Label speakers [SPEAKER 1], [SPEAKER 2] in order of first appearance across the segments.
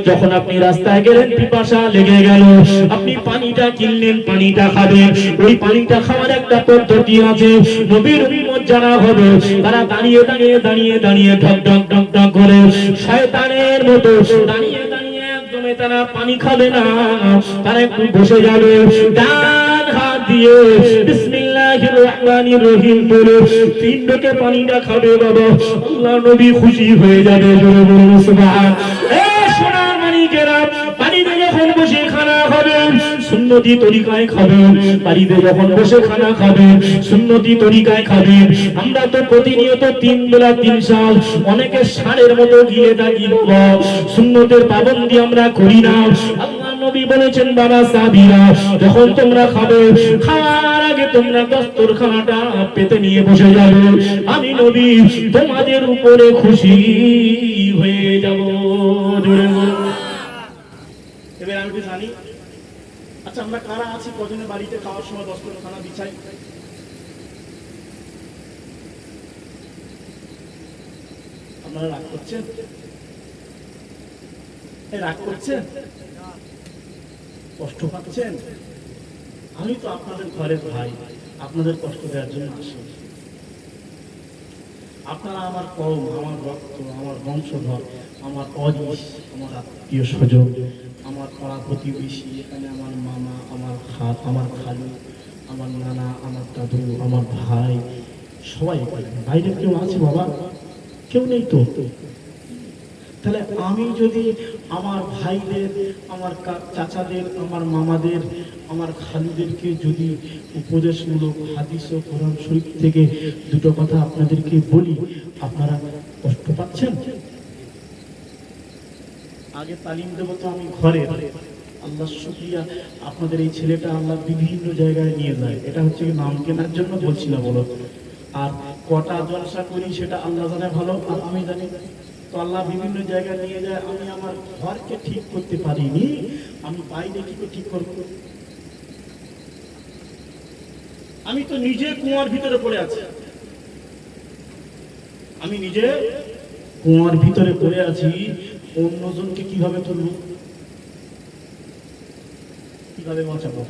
[SPEAKER 1] যখন আপনি রাস্তায় গেলেন, পিপাসা লেগে গেল, আপনি পানিটা কিনলেন, পানিটা খাবেন। ওই পানিটা খাওয়ার একটা পদ্ধতি আছে। নবীর উম্মত যারা হবে তারা দাঁড়িয়ে দাঁড়িয়ে দাঁড়িয়ে দাঁড়িয়ে ঢক ঢক ঢক ঢক করে শয়তানের মতো দাঁড়িয়ে দাঁড়িয়ে একদমই তারা পানি খাবে না। তারা একটু বসে যাবে, ডান হাত দিয়ে বিসমিল্লাহির রহমানির রহিম বলে 3 ঢোকে পানিটা খাবে। বাবা, আল্লাহ নবী খুশি হয়ে যাবে। জোরে বলুন সুবহানাল্লাহ। সোনার মানিকেরা, বাড়িতে যখন বসে খানা খাবেন সুন্নতি তরিকায় খাবেন। বাড়িতে যখন বসে খানা খাবেন সুন্নতি তরিকায় খাবেন। আমরা তো প্রতিনিয়ত 3 বেলা 3 শাল, অনেকে ষাঁড়ের মতো গিয়ে থাকি। সুন্নতের পাবন্দি আমরা করি না। আল্লাহ নবী বলেছেন, বাবা সাহাবীরা, যখন তোমরা খাবে, খাওয়ার আগে তোমরা দস্তরখানাটা পেতে নিয়ে বসে যাবে। আমি নবী তোমাদের উপরে খুশি হয়ে যাব।
[SPEAKER 2] এবার আমি কি জানি, আচ্ছা আমরা কারা আছি কজনের বাড়িতে খাওয়ার সময় দস্তরখানা বিছাই? আপনারা রাগ করছেন? রাগ করছেন? কষ্ট পাচ্ছেন? আমি তো আপনাদের ঘরের ভাই, আপনাদের কষ্ট দেওয়ার জন্য আসি। আপনারা আমার কওম, আমার রক্ত, আমার বংশধর, আমার অজিস, আমার আত্মীয় স্বজন, আমার পাড়া প্রতিবেশী, এখানে আমার মামা, আমার খালু, আমার নানা, আমার দাদু, আমার ভাই, সবাই এখানে। বাইরে কেউ আছে বাবা? কেউ নেই তো। তাহলে আমি যদি আমার ভাইদের, আমার চাচাদের, আমার মামাদের, আমার খালুদেরকে যদি উপদেশমূলক হাদিস ও কোরআন শরীফ থেকে 2টো কথা আপনাদেরকে বলি, আপনারা কষ্ট পাচ্ছেন? আগে তালিম দেবো তো আমি ঘরে। আল্লাহ শুকরিয়া, আপনাদের এই ছেলেটা আল্লাহ বিভিন্ন জায়গায় নিয়ে যায়। এটা হচ্ছে নাম কেনার জন্য বলছি না বলো। আর কটা জলসা করি সেটা আল্লাহ জানে ভালো, আর আমি জানি। তো আল্লাহ বিভিন্ন জায়গায় নিয়ে যায়। আমি আমার ঘরকে ঠিক করতে পারিনি, আমি বাইরে কি করে ঠিক করব? আমি তো নিজে কুয়ার ভিতরে পড়ে আছি। আমি নিজে কুয়ার ভিতরে পড়ে আছি, অন্যজনকে কিভাবে তুলব, কিভাবে বাঁচাবো?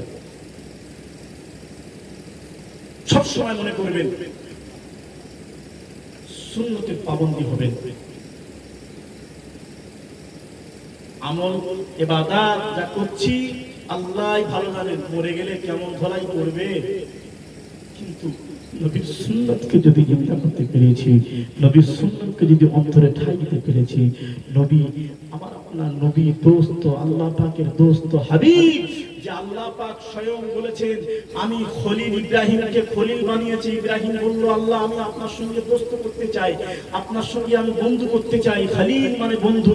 [SPEAKER 2] সব সময় মনে করবেন সুন্নতের পাবন্দি হবেন। আমল ইবাদত যা করছি আল্লাহই ভালো জানেন, মরে গেলে কেমন ধলাই করবে। কিন্তু নবীর সুন্নতকে যদি চিন্তা করতে পেরেছি, নবীর সুন্নতকে যদি অন্তরে ঠাঁই দিতে পেরেছি, নবী আমার আপনার নবী দোস্ত, আল্লাহ পাকের দোস্ত, হাবিব, যে আল্লাহ পাক স্বয়ং বলেছেন আমি খলিল ইব্রাহিমকে খলিল বানিয়েছি। ইব্রাহিম বলল, আল্লাহ আমি আপনার সঙ্গে দোস্ত করতে চাই, আপনার সঙ্গে আমি বন্ধু করতে চাই। খলিল মানে বন্ধু।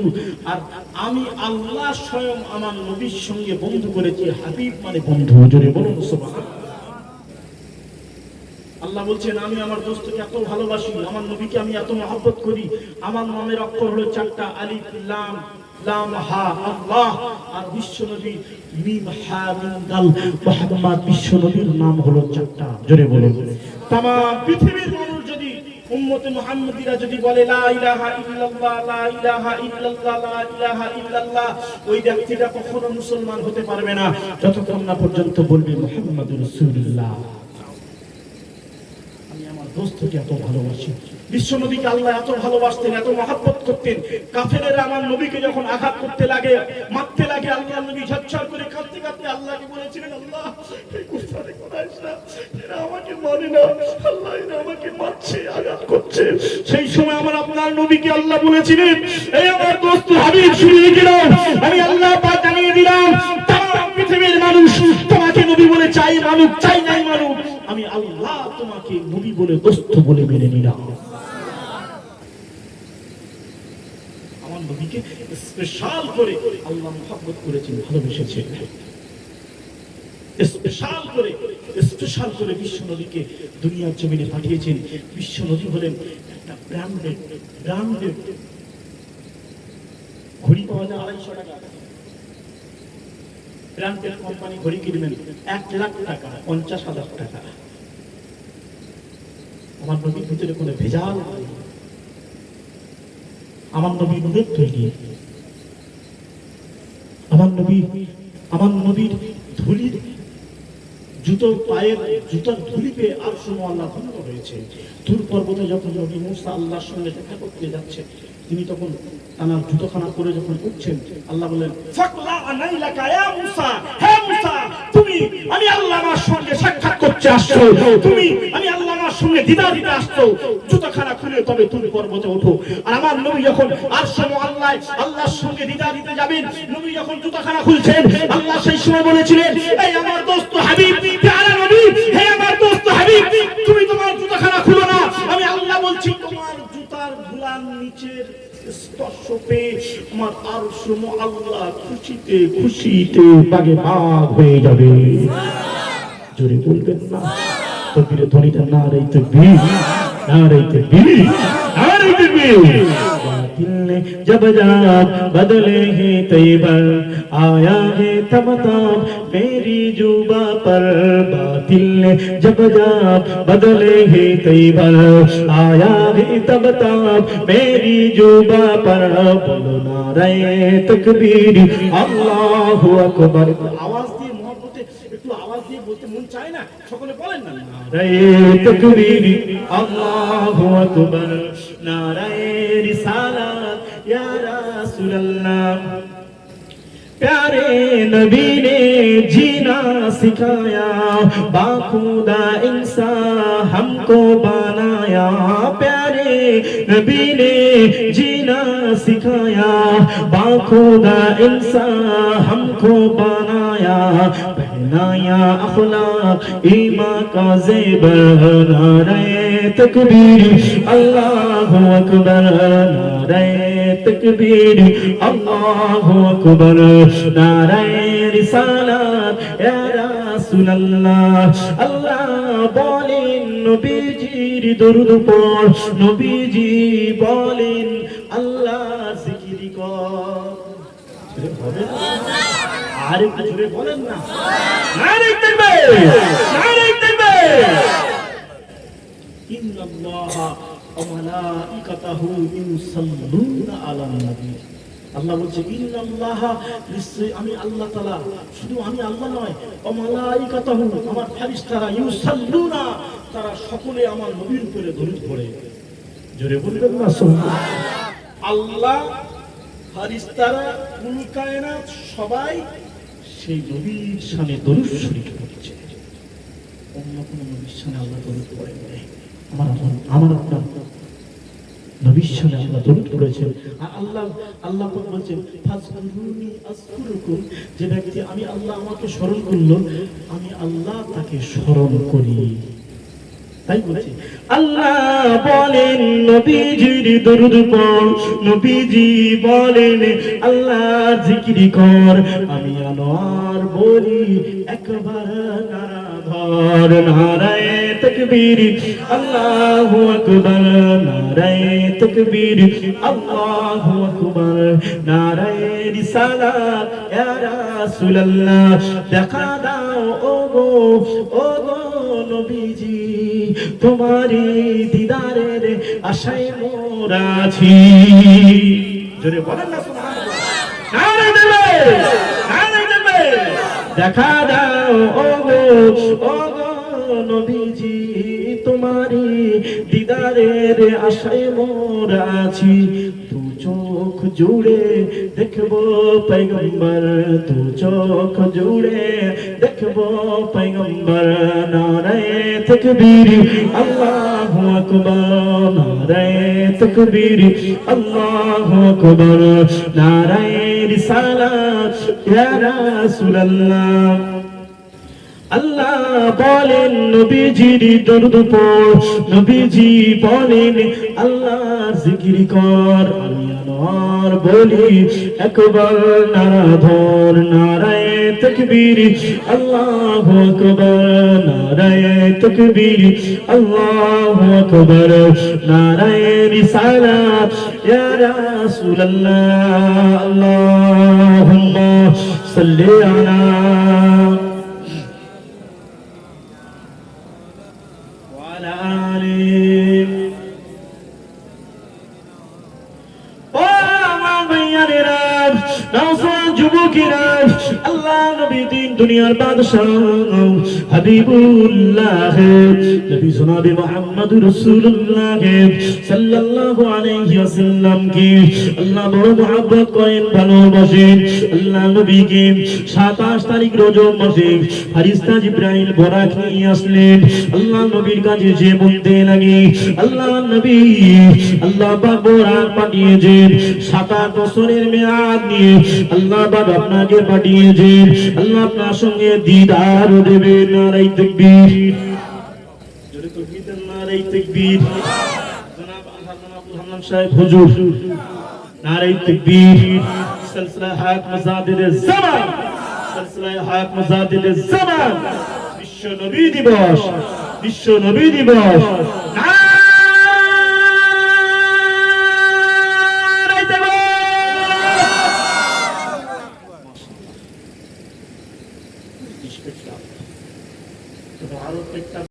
[SPEAKER 2] আর আমি আল্লাহ স্বয়ং আমার নবীর সঙ্গে বন্ধু করেছি। হাবিব মানে বন্ধু। জোরে বলুন সুবহানাল্লাহ। আল্লাহ বলছেন আমি আমার দোস্তকে এত ভালোবাসি, আমার নবীকে আমি এত মহব্বত করি। আমার নামের অক্ষর হলো 4টা, আলিফ লাম লাম হা আল্লাহ। আর বিশ্ব নবী মিম হা মিম দাল মুহাম্মদ, বিশ্ব নবীর নাম হলো 4টা। জোরে বলুন। तमाम পৃথিবীর মানুষ যদি উম্মতে মুহাম্মাদিরা যদি বলে লা ইলাহা ইল্লাল্লাহ, লা ইলাহা ইল্লাল্লাহ, লা ইলাহা ইল্লাল্লাহ, ওই ব্যক্তিটা কখনো মুসলমান হতে পারবে না যতক্ষণ না পর্যন্ত বলবে মুহাম্মাদুর রাসূলুল্লাহ। দোস্তকে এত ভালোবাসি। বিশ্ব নবীকে আল্লাহ এত ভালোবাসতেন, এত মহব্বত করতেন। কাফেরেরা আমার নবীকে যখন আঘাত করতে লাগে, মারতে লাগে, আল্লাহ নবী ঝরঝর করে কাঁদতে কাঁদতে আল্লাহকে বলেছিলেন, আল্লাহ এই কুফারে কুরাইশরা এরা আমাকে মানে না, আল্লাহ এরা আমাকে মারছে, আঘাত করছে। সেই সময় আমার আপনার নবীকে আল্লাহ বলেছিলেন, এই আমার দোস্ত হাবিব শুনিয়ে দিল, আমি আল্লাহ পাক জানিয়ে দিলাম তাম পৃথিবীর মানুষ তোমাকে নবী বলে চাই মানুষ, চাই নাই মানুষ, আমি আল্লাহ তোমাকে নবী বলে দোস্ত বলে মেনে নিলাম। আমার নবীকে স্পেশাল করে আল্লাহ মহব্বত করেছেন, ভালোবেসেছেন। স্পেশাল করে বিশ্ব নবীকে দুনিয়ার জমিনে পাঠিয়েছেন। বিশ্ব নবী হলেন একটা ব্র্যান্ডেড ঘড়ি পাওয়া যায় 250 টাকা। ব্র্যান্ডেড কোম্পানি ঘড়ি কিনবেন 1 লাখ টাকা, 50,000 টাকা। আমার নবীর ভিতরে কোনো ভেজাল, আমার নবী নূরের তৈরি, আমার নবীর ধুলির জুতো পায়ের জুতার ধুলি পেয়ে আরশ আল্লাহ ধন্য হয়েছে। তুর পর্বতে যখন নবী মুসা আল্লাহর সঙ্গে দেখা করতে যাচ্ছে, তিনি তখন তানার জুতোখানা করে যখন উঠছেন, আল্লাহ বললেন, ফাকলা আনাইলাকা ইয়া মুসা, হে মুসা, তুমি আমি আল্লাহ আমার সঙ্গে সাক্ষাৎ করতে আসছো, তুমি আমি আল্লাহ আমার সঙ্গে দিদার দিতে আসছো, জুতোখানা খুলে তবে তুমি পর্বতে ওঠো। আর আমার নবী যখন আরশ আল্লাহ আল্লাহর সঙ্গে দিদার দিতে যাবেন, নবী যখন জুতোখানা খুলছেন, আল্লাহ সেই সময় বলেছিলেন, এই আমার দোস্ত হাবিব, প্যারা নবী, হে আমার দোস্ত হাবিব, তুমি তোমার জুতোখানা খুলো না, আমি আল্লাহ বলছি তোমার জুতার ধুলার নিচের স্পর্শ পেয়ে আমার আরশ আল্লাহ খুশিতে খুশিতে বাগে বাগ হয়ে যাবে। জোরে বলবেন না? তকবীরে ধ্বনিটা নারে তাকবীর, নারে তাকবীর, নারে তাকবীর। दिल ने जब जात बदले है तैबर, आया है तब ताब मेरी जुबा पर, बातिल ने जब जात बदले है तैबर, आया है तब ताब मेरी जुबा पर, बोलो नारे तकबीर अल्लाहु अकबर। आवाज দিয়ে মহব্বতে একটু আওয়াজ দিয়ে বলতে মন চায় না? সকলে বলেন না, নারে তকবীর আল্লাহু আকবার, নারে रिसालत या रसूल अल्लाह। प्यारे नबी ने जीना सिखाया, बाखुदा इंसान हमको बनाया, प्यारे नबी ने जीना सिखाया, बाखुदा इंसान हमको बनाया, पहनाया अखलाक ईमान का ज़ेवर, नारे तकबीर अल्लाहु अकबर, नारे तकबीर अल्लाहु अकबर, नारे रिसालत या রাসূল আল্লাহ। আল্লাহ বলেন নবীজির দরুদ পড়, নবীজি বলেন আল্লাহ জিকির কর। হবে না? আর একটু জোরে বলেন না, নারে তাকবীর, নারে তাকবীর। ইন্নাল্লাহা ওয়া মালাইকাতাহু ইউসাল্লুনা আলান নবী। আল্লাহ বলছে ইন্নাল্লাহা, নিশ্চয়ই আমি আল্লাহ তাআলা, শুধু আমি আল্লাহ নয়, ওয়া মালাইকাতাহু, আমার ফেরেশতারা, ইউসাল্লুনা, তারা সকলে আমার নবীর উপরে দরুদ পড়ে। জোরে বলবেন না সুবহানাল্লাহ। আল্লাহ, ফেরেশতারা, কুল কায়নাত সবাই সেই নবীর শানে দরুদ শরীফ পড়ছে। অন্য কোন নবীর শানে আল্লাহ দরুদ পড়েন না। আমার আপনার নবীর শানে আল্লাহ দরুদ পড়েছেন। আর আল্লাহ বলছেন ফাজকুরুনি আযকুরুকুম, যে ব্যক্তি আমি আল্লাহ আমাকে স্মরণ করলো, আমি আল্লাহ তাকে স্মরণ করি। তাই বলছি আল্লাহ বলেন নবীজির দরুদ পড়, নবীজি বলেন আল্লাহ জিকির কর। আমি আনোয়ার বলি একবার নারা ধর, নারায়ে তাকবীর আল্লাহু আকবার, নারায়ে তাকবীর আল্লাহু আকবার, নারায়ে রিসালাত ইয়া রাসূলুল্লাহ। দেখা দাও ওগো ওগো নবীজি, তোমারি দিদারের আশায় মোরা আছি। জোরে বলেন না সুবহানাল্লাহ, নারে তাকবীর, নারে তাকবীর। দেখা দাও ওগো ওগো নবীজি, তোমারি দিদারের আশায় মোরা আছি। দু চোখ জুড়ে দেখবো পয়গম্বর, দু চোখ জুড়ে দেখবো পয়গম্বর। নারায়ে তাকবীর আল্লাহু আকবার, নারায়ে তাকবীর আল্লাহু আকবার, নারায়ে রিসালাত ইয়া রাসূলুল্লাহ। আল্লাহ বলেন নবীজির দরুদ পড়, নবীজি বলেন আল্লাহর জিকির কর। আমি আনোয়ার বলি একবার নারা ধর, নারায়ে তাকবীর আল্লাহু আকবার, নারায়ে তাকবীর আল্লাহু আকবার, নারায়ে রিসালাত ইয়া রাসূলুল্লাহ। আল্লাহুম্মা সাল্লি আলা যুবক
[SPEAKER 1] কিনা আল্লাহ নবী দিন দুনিয়ার বাদশাহ হাবিবুল্লাহ নবী জনাবে মুহাম্মদুর রাসূলুল্লাহ সাল্লাল্লাহু আলাইহি ওয়াসাল্লাম কি আল্লাহ বড় মহব্বত করেন ভালোবাসেন আল্লাহ নবীকে 27 তারিখ রজব মাসে ফেরেশতা জিবরাইল বোরাক নিয়ে আসলেন আল্লাহ নবীর কাছে যে বলতে লাগে আল্লাহ নবী আল্লাহ পাক বোরাক পাঠিয়েছেন 7 বছরের মেয়াদ নিয়ে আল্লাহ পাক আপনাকে পাঠিয়েছেন আল্লাহ আপনার সঙ্গে দিদার দেবে নারায়ে তাকবীর জোরে তাকবীর নারায়ে তাকবীর জনাব আব্দুল হান্নান সাহেব হুজুর নারায়ে তাকবীর সিলসিলা হায়াত মাজাদিদ জামান সিলসিলা হায়াত মাজাদিদ জামান বিশ্ব নবী দিবস নারায়ে তাকবীর